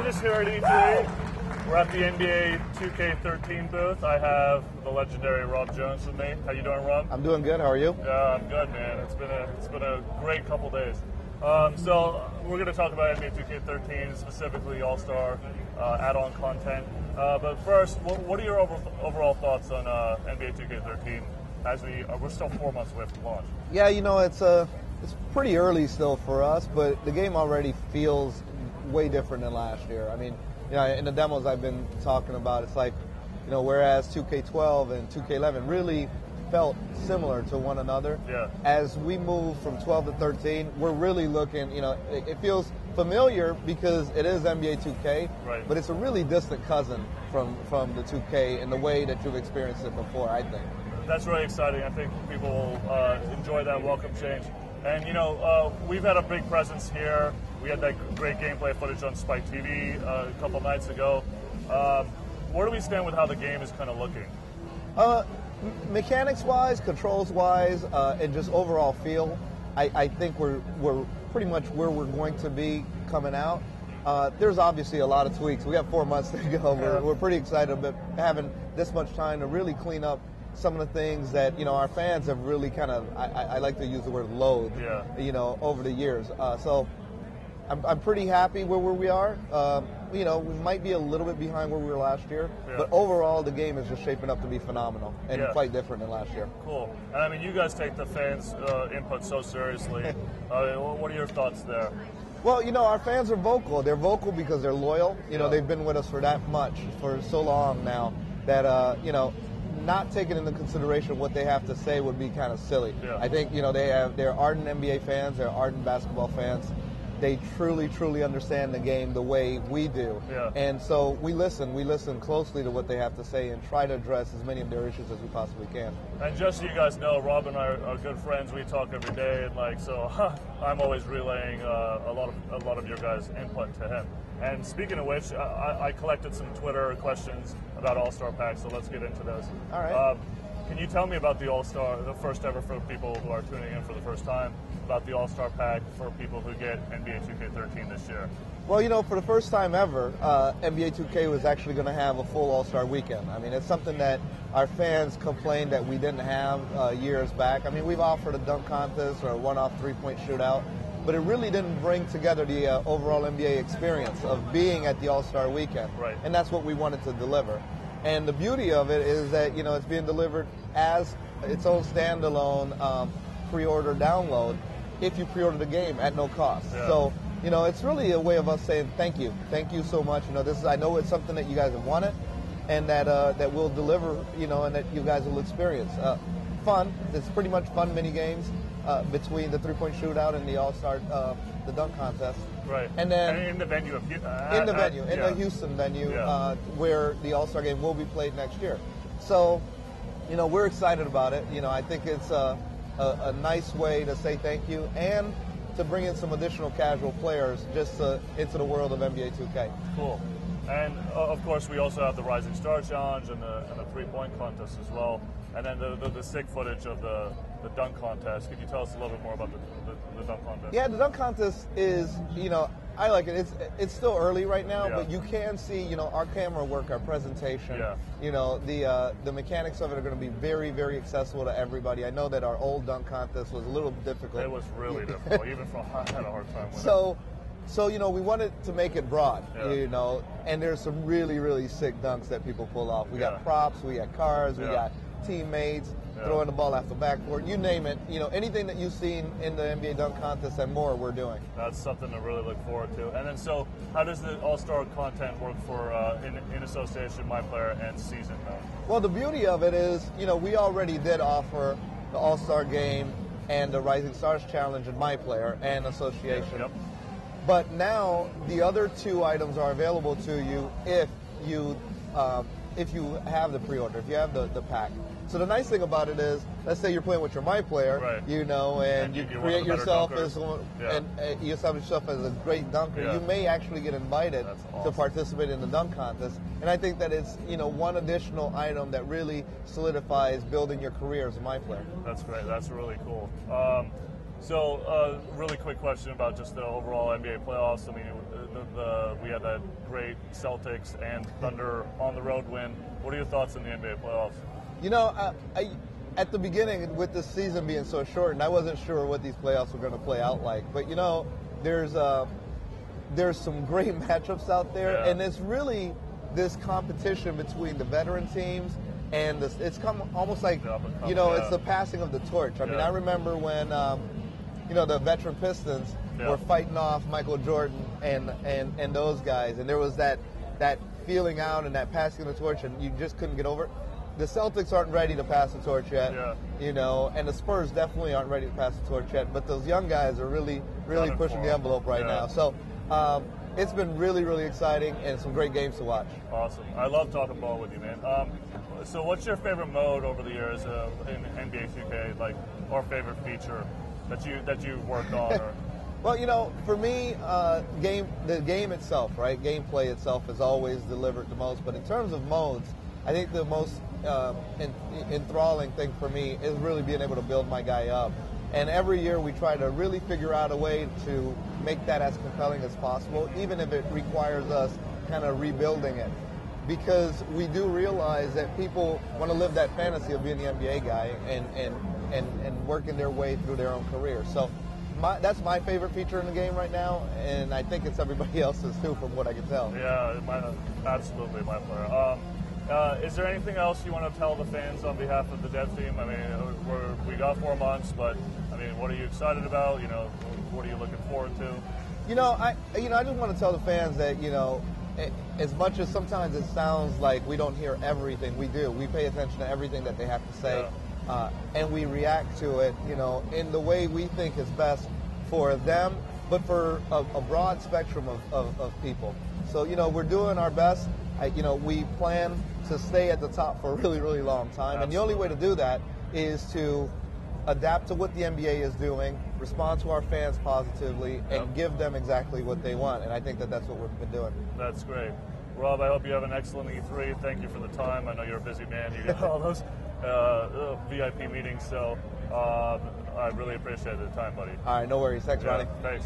just here at E3. We're at the NBA 2K13 booth. I have the legendary Rob Jones with me. How you doing, Rob? I'm doing good. How are you? Yeah, I'm good, man. It's been a great couple days. So we're going to talk about NBA 2K13, specifically All-Star add-on content. But first, what are your overall thoughts on NBA 2K13 as we're still 4 months away from launch? Yeah, you know, it's pretty early still for us, but the game already feels way different than last year. I mean, you know, in the demos I've been talking about, it's like, you know, whereas 2K12 and 2K11 really felt similar to one another. Yeah. As we move from 12 to 13, we're really looking, you know, it feels familiar because it is NBA 2K, right, but it's a really distant cousin from the 2K in the way that you've experienced it before, I think. That's really exciting. I think people will enjoy that welcome change. And, you know, we've had a big presence here. We had that great gameplay footage on Spike TV a couple nights ago. Where do we stand with how the game is kind of looking? Mechanics-wise, controls-wise, and just overall feel, I think we're pretty much where we're going to be coming out. There's obviously a lot of tweaks. We got 4 months to go. We're pretty excited about having this much time to really clean up some of the things that, you know, our fans have really kind of, I like to use the word loathed, you know, over the years. So I'm pretty happy where we are. You know, we might be a little bit behind where we were last year, but overall the game is just shaping up to be phenomenal and quite different than last year. Cool. And I mean, you guys take the fans' input so seriously. What are your thoughts there? Well, you know, our fans are vocal. They're vocal because they're loyal. You know, they've been with us for that much, for so long now, that, you know, not taking into consideration what they have to say would be kind of silly. I think, you know, they're ardent NBA fans, they're ardent basketball fans. They truly understand the game the way we do. And so we listen closely to what they have to say and try to address as many of their issues as we possibly can. And just so you guys know, Rob and I are good friends. We talk every day, and like, so I'm always relaying a lot of your guys' input to him. And speaking of which, I collected some Twitter questions about All-Star packs, so let's get into those. All right. Can you tell me about the All-Star, the first ever for people who are tuning in for the first time, about the All-Star pack for people who get NBA 2K13 this year? Well, you know, for the first time ever, NBA 2K was actually going to have a full All-Star weekend. I mean, it's something that our fans complained that we didn't have years back. I mean, we've offered a dunk contest or a one-off three-point shootout, but it really didn't bring together the overall NBA experience of being at the All-Star weekend. Right. And that's what we wanted to deliver. And the beauty of it is that, you know, it's being delivered as its own standalone pre-order download if you pre-order the game at no cost. So, you know, it's really a way of us saying thank you you so much. You know, I know it's something that you guys have wanted, and that we'll deliver, you know, and that you guys will experience. Fun. It's pretty much fun mini games between the three-point shootout and the All-Star, the dunk contest. Right. And then in the venue of in the Houston venue, where the All-Star game will be played next year. So, you know, we're excited about it. You know, I think it's a nice way to say thank you and to bring in some additional casual players just into the world of NBA 2K. Cool. And of course, we also have the Rising Star Challenge and the three-point contest as well. And then the sick footage of the dunk contest. Could you tell us a little bit more about the dunk contest? Yeah, the dunk contest is, you know, I like it. It's still early right now, but you can see, you know, our camera work, our presentation. You know, the mechanics of it are going to be very accessible to everybody. I know that our old dunk contest was a little difficult. It was really difficult, even I had a hard time with it. So, you know, we wanted to make it broad, you know, and there's some really sick dunks that people pull off. We got props, we got cars, we got teammates, throwing the ball off the backboard, you name it. You know, anything that you've seen in the NBA dunk contest and more, we're doing. That's something to really look forward to. And then, so how does the All-Star content work for in association, My Player, and Season Mode? Well, the beauty of it is, you know, we already did offer the All-Star game and the Rising Stars Challenge in My Player and association. But now the other two items are available to you if you have the pre-order, if you have the pack. So the nice thing about it is, let's say you're playing with your My Player, you know, and you create yourself as you establish yourself as a great dunker. You may actually get invited to participate in the dunk contest. And I think that it's, you know, one additional item that really solidifies building your career as a My Player. That's great. That's really cool. So, really quick question about just the overall NBA playoffs. I mean, we had that great Celtics and Thunder on the road win. What are your thoughts on the NBA playoffs? You know, I at the beginning, with the season being so short, and I wasn't sure what these playoffs were going to play out like. But you know, there's some great matchups out there, and it's really this competition between the veteran teams. And it's come almost like, you know, it's the passing of the torch. I mean, I remember when, you know, the veteran Pistons were fighting off Michael Jordan and those guys. And there was that feeling out and that passing of the torch, and you just couldn't get over it. The Celtics aren't ready to pass the torch yet, you know, and the Spurs definitely aren't ready to pass the torch yet. But those young guys are really pushing the envelope right now. So it's been really, really exciting and some great games to watch. Awesome. I love talking ball with you, man. So what's your favorite mode over the years in NBA 2K, like, or favorite feature that you've worked on? Or? Well, you know, for me, the game itself, right? Gameplay itself has always delivered the most. But in terms of modes, I think the most enthralling thing for me is really being able to build my guy up. And every year we try to really figure out a way to make that as compelling as possible, even if it requires us kind of rebuilding it. Because we do realize that people want to live that fantasy of being the NBA guy and working their way through their own career. So that's my favorite feature in the game right now, and I think it's everybody else's too, from what I can tell. Yeah, absolutely my player. Is there anything else you want to tell the fans on behalf of the dev team? I mean, we got 4 months, but I mean, what are you excited about? You know, what are you looking forward to? You know, I just want to tell the fans that, you know, as much as sometimes it sounds like we don't hear everything, we do. We pay attention to everything that they have to say, and we react to it, you know, in the way we think is best for them, but for a broad spectrum of people. So, you know, we're doing our best. You know, we plan to stay at the top for a really, really long time, and the only way to do that is to adapt to what the NBA is doing, respond to our fans positively, and give them exactly what they want. And I think that that's what we've been doing. That's great. Rob, I hope you have an excellent E3. Thank you for the time. I know you're a busy man. You get all those VIP meetings, so I really appreciate the time, buddy. All right, no worries. Thanks, Ronnie. Thanks.